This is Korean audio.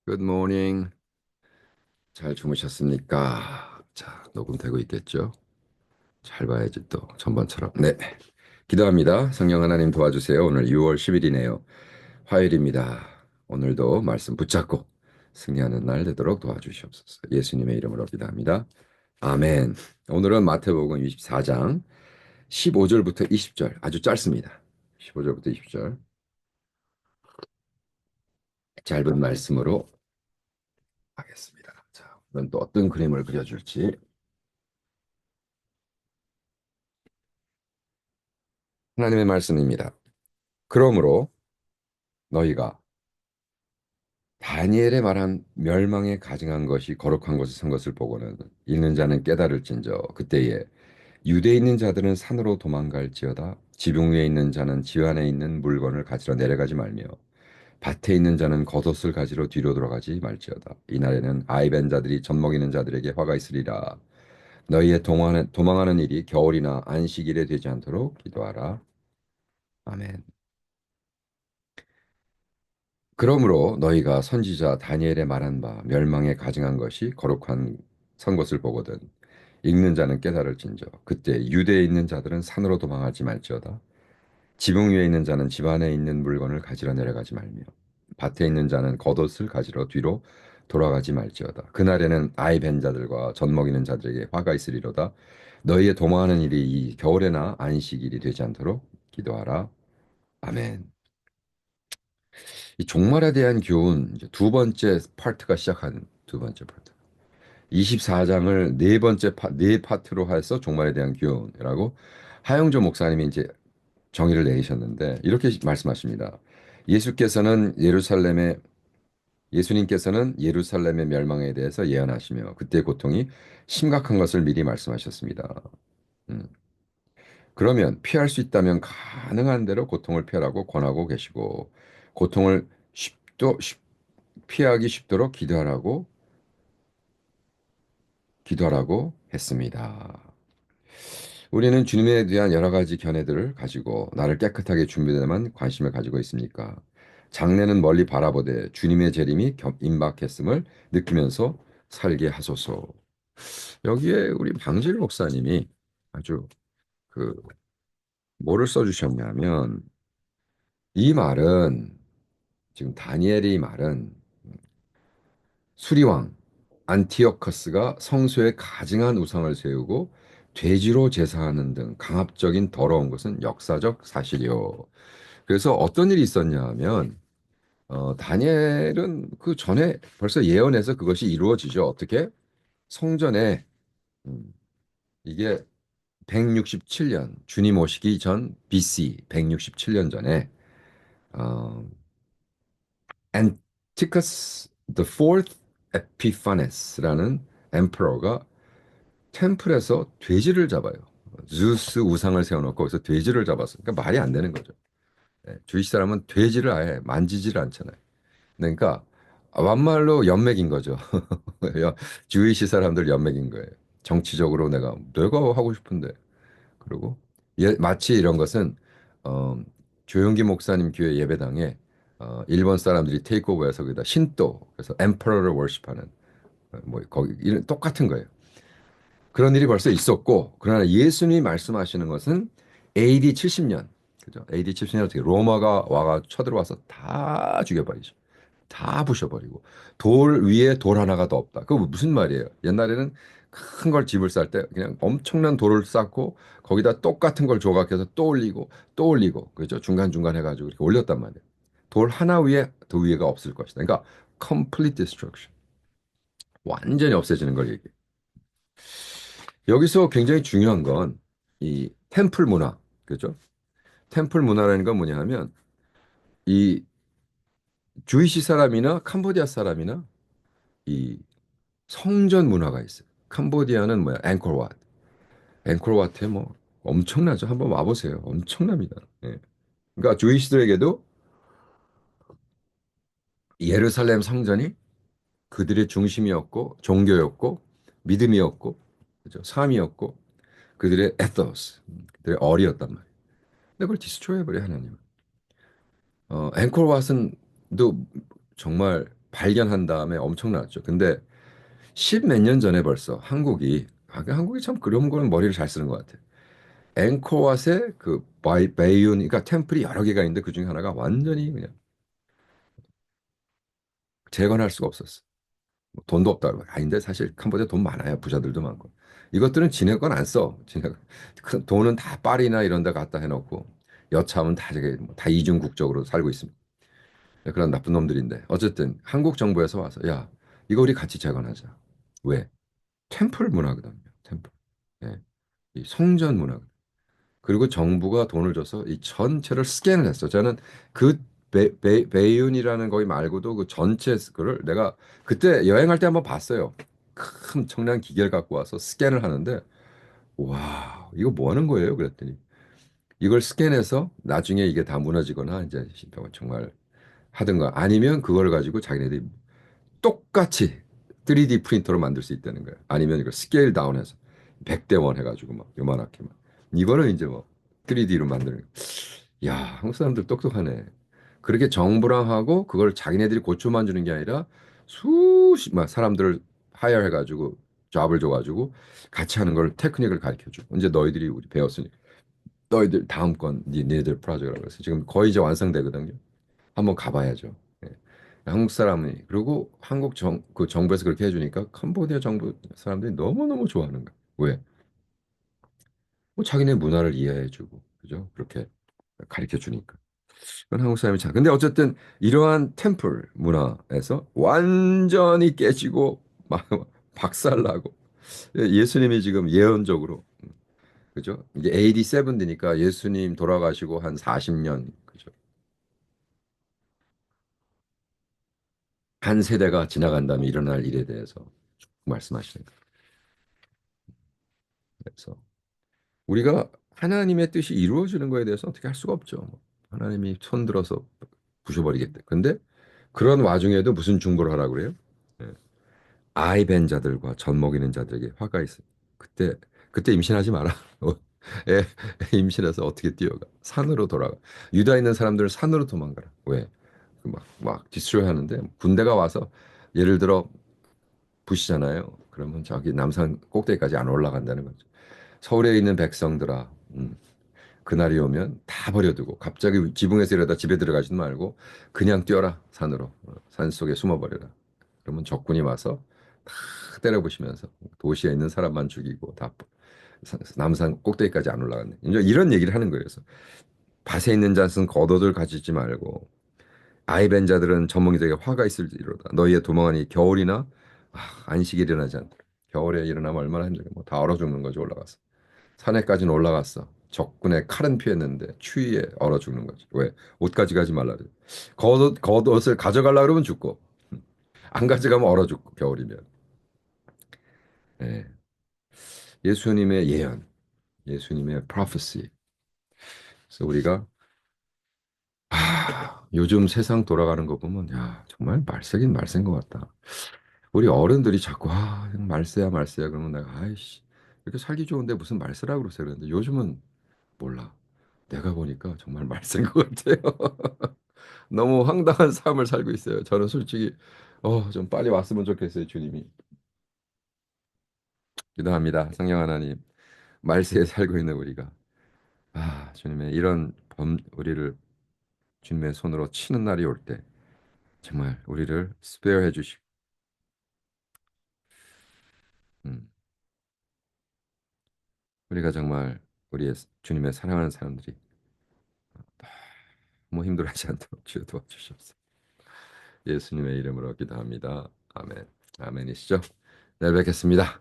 Good morning. 잘 주무셨습니까? 자, 녹음되고 있겠죠? 잘 봐야지 또 전번처럼. 네. 기도합니다. 성령 하나님 도와주세요. 오늘 6월 10일이네요. 화요일입니다. 오늘도 말씀 붙잡고 승리하는 날 되도록 도와주시옵소서. 예수님의 이름으로 기도합니다. 아멘. 오늘은 마태복음 24장 15절부터 20절 아주 짧습니다. 15절부터 20절 짧은 말씀으로 하겠습니다. 자, 오늘은 또 어떤 그림을 그려줄지 하나님의 말씀입니다. 그러므로 너희가 다니엘의 말한 멸망에 가증한 것이 거룩한 곳에 선 것을 보고는 읽는 자는 깨달을진저 그때에 유대에 있는 자들은 산으로 도망갈지어다 지붕 위에 있는 자는 집 안에 있는 물건을 가지러 내려가지 말며 밭에 있는 자는 겉옷을 가지러 뒤로 돌아가지 말지어다 이날에는 아이벤 자들이 젖먹이는 자들에게 화가 있으리라 너희의 도망하는 일이 겨울이나 안식일에 되지 않도록 기도하라 아멘. 그러므로 너희가 선지자 다니엘의 말한 바 멸망에 가증한 것이 거룩한 선 것을 보거든 읽는 자는 깨달을진저 그때 유대에 있는 자들은 산으로 도망하지 말지어다 지붕 위에 있는 자는 집 안에 있는 물건을 가지러 내려가지 말며 밭에 있는 자는 겉옷을 가지러 뒤로 돌아가지 말지어다 그날에는 아이 벤 자들과 젖 먹이는 자들에게 화가 있으리로다 너희의 도망하는 일이 이 겨울에나 안식일이 되지 않도록 기도하라 아멘. 이 종말에 대한 교훈 이제 두 번째 파트가 시작한 두 번째 파트. 24장을 네 파트로 해서 종말에 대한 교훈이라고 하영조 목사님이 이제 정의를 내리셨는데 이렇게 말씀하십니다. 예수께서는 예루살렘의 예수님께서는 예루살렘의 멸망에 대해서 예언하시며 그때 고통이 심각한 것을 미리 말씀하셨습니다. 음. 그러면 피할 수 있다면 가능한 대로 고통을 피하라고 권하고 계시고 고통을 피하기 쉽도록 기도하라고 했습니다. 우리는 주님에 대한 여러 가지 견해들을 가지고 나를 깨끗하게 준비되만 관심을 가지고 있습니까? 장래는 멀리 바라보되 주님의 재림이 임박했음을 느끼면서 살게 하소서. 여기에 우리 방실 목사님이 아주 그 뭐를 써주셨냐면 이 말은 지금 다니엘의 말은 수리왕 안티오커스가 성소에 가증한 우상을 세우고 돼지로 제사하는 등 강압적인 더러운 것은 역사적 사실이요. 그래서 어떤 일이 있었냐 하면 다니엘은 그 전에 벌써 예언해서 그것이 이루어지죠. 어떻게? 성전에 음, 이게 167년 주님 오시기 전 BC 167년 전에 어, 안티커스 the fourth Epiphanes라는 엠퍼러가 템플에서 돼지를 잡아요. 주스 우상을 세워놓고 거기서 돼지를 잡았어요. 그러니까 말이 안 되는 거죠. 예, 주이시 사람은 돼지를 아예 만지지를 않잖아요. 그러니까 완말로 연맥인 거죠. 주이시 사람들 연맥인 거예요. 정치적으로 내가 하고 싶은데 그리고 마치 이런 것은 어, 조용기 목사님 교회 예배당에 일본 사람들이 테이크오버해서 거기다 신도 그래서 엠퍼러를 월십하는 뭐 거기 이런 똑같은 거예요. 그런 일이 벌써 있었고, 그러나 예수님이 말씀하시는 것은 AD 70년, 그죠? AD 70년 어떻게 로마가 와가 쳐들어와서 다 죽여버리죠. 다 부셔버리고 돌 위에 돌 하나가 더 없다. 그거 무슨 말이에요? 옛날에는 큰 걸 집을 쌀 때 그냥 엄청난 돌을 쌓고 거기다 똑같은 걸 조각해서 또 올리고 또 올리고 그죠? 중간중간 해가지고 이렇게 올렸단 말이에요. 돌 하나 위에 더 위에가 없을 것이다. 그러니까 complete destruction. 완전히 없애지는 걸 얘기해요. 여기서 굉장히 중요한 건 이 템플 문화, 그죠? 템플 문화라는 건 뭐냐 하면 이 주이시 사람이나 캄보디아 사람이나 이 성전 문화가 있어요. 캄보디아는 뭐야? 앵콜와트. 앵콜와트에 뭐 엄청나죠. 한번 와보세요. 엄청납니다. 예. 그러니까 주이시들에게도 예루살렘 성전이 그들의 중심이었고 종교였고 믿음이었고 그죠? 삶이었고 그들의 에토스, 그들의 어리였단 말이에요. 근데 그걸 디스트로이 해버려 하나님은. 앵콜 왓슨도 정말 발견한 다음에 엄청났죠. 근데 십 몇 년 전에 벌써 한국이 참 그런 거는 머리를 잘 쓰는 것 같아요. 앵코왓의 그 베이윤, 그러니까 템플이 여러 개가 있는데 그 중에 하나가 완전히 그냥 재건할 수가 없었어. 뭐 돈도 없다고. 아닌데 사실 캄보디아 돈 많아요. 부자들도 많고. 이것들은 지네 건 안 써. 지네 큰 돈은 다 파리나 이런 데 갖다 해놓고 여차하면 다 저게 뭐다 이중 국적으로 살고 있습니다. 그런 나쁜 놈들인데 어쨌든 한국 정부에서 와서 야 이거 우리 같이 재건하자. 왜? 템플 문화거든요. 템플. 예. 이 성전 문화. 그리고 정부가 돈을 줘서 이 전체를 스캔을 했어. 저는 그 베이윤이라는 거기 말고도 그 전체 그를 내가 그때 여행할 때 한번 봤어요. 큰 청량 기계를 갖고 와서 스캔을 하는데 와 이거 뭐 하는 거예요? 그랬더니 이걸 스캔해서 나중에 이게 다 무너지거나 이제 정말 하든가 아니면 그걸 가지고 자기네들이 똑같이 3D 프린터로 만들 수 있다는 거예요. 아니면 이걸 스케일 다운해서 100대 원 해가지고 막 요만하게 막 이거는 이제 뭐 3D로 만드는 거예요. 야, 한국 사람들 똑똑하네. 그렇게 정부랑 하고 그걸 자기네들이 고쳐만 주는 게 아니라 수십 막 사람들을 하여 해가지고 잡을 줘가지고 같이 하는 걸 테크닉을 가르쳐 줘. 이제 너희들이 우리 배웠으니까 너희들 다음 건 니네들 프로젝트라고 해서 지금 거의 이제 완성되거든요. 한번 가봐야죠. 예. 한국 사람이 그리고 한국 그 정부에서 그렇게 해주니까 캄보디아 정부 사람들이 너무너무 좋아하는 거야. 왜? 뭐 자기네 문화를 이해해주고 그죠? 그렇게 가르쳐 주니까. 그건 한국 사람이 참. 근데 어쨌든 이러한 템플 문화에서 완전히 깨지고 막 박살나고 예수님이 지금 예언적으로 그죠? 이제 AD 70이니까 예수님 돌아가시고 한 40년 그죠? 한 세대가 지나간 다음에 일어날 일에 대해서 말씀하시는 거예요. 그래서 우리가 하나님의 뜻이 이루어지는 거에 대해서 어떻게 할 수가 없죠. 뭐 하나님이 손 들어서 부셔버리겠다. 근데 그런 와중에도 무슨 중보를 하라고 그래요? 예. 아이 벤 자들과 젖 먹이는 자들에게 화가 있어. 그때 임신하지 마라. 애 임신해서 어떻게 뛰어가? 산으로 돌아가. 유다에 있는 사람들은 산으로 도망가라. 왜? 막 디스트로이 하는데 군대가 와서 예를 들어 부시잖아요. 그러면 저기 남산 꼭대기까지 안 올라간다는 거죠. 서울에 있는 백성들아, 그날이 오면 다 버려두고 갑자기 지붕에서 이러다 집에 들어가지도 말고 그냥 뛰어라 산으로 산 속에 숨어버려라. 그러면 적군이 와서 다 때려부시면서 도시에 있는 사람만 죽이고 다 남산 꼭대기까지 안 올라갔네. 이제 이런 얘기를 하는 거예요. 그래서 밭에 있는 자는 겉옷을 가지지 말고 아이벤 자들은 젖먹이들에게 화가 있을지로다. 너희의 도망하니 겨울이나 안식이 일어나지 않도록. 겨울에 일어나면 얼마나 힘들까. 뭐다 얼어 죽는 거지 올라가서. 산에까지는 올라갔어. 적군의 칼은 피했는데 추위에 얼어 죽는 거지. 왜? 옷까지 가지 말라 그래. 겉옷을 가져가려 그러면 죽고 안 가져가면 얼어 죽고 겨울이면. 예. 예수님의 예언, 예수님의 prophecy. 그래서 우리가 요즘 세상 돌아가는 거 보면 야 정말 말세긴 말세인 것 같다. 우리 어른들이 자꾸 그냥 말세야 말세야 그러면 내가 아이씨 이렇게 살기 좋은데 무슨 말세라 그러세요 그랬는데 요즘은 몰라. 내가 보니까 정말 말세인 것 같아요. 너무 황당한 삶을 살고 있어요. 저는 솔직히 좀 빨리 왔으면 좋겠어요, 주님이. 기도합니다. 성령 하나님, 말세에 살고 있는 우리가 주님의 이런 우리를 주님의 손으로 치는 날이 올 때 정말 우리를 스페어해 주시고 음, 우리가 정말 우리의 주님의 사랑하는 사람들이 너무 힘들어하지 않도록 주여 도와주시옵소서. 예수님의 이름으로 기도합니다. 아멘. 아멘이시죠? 내일 뵙겠습니다.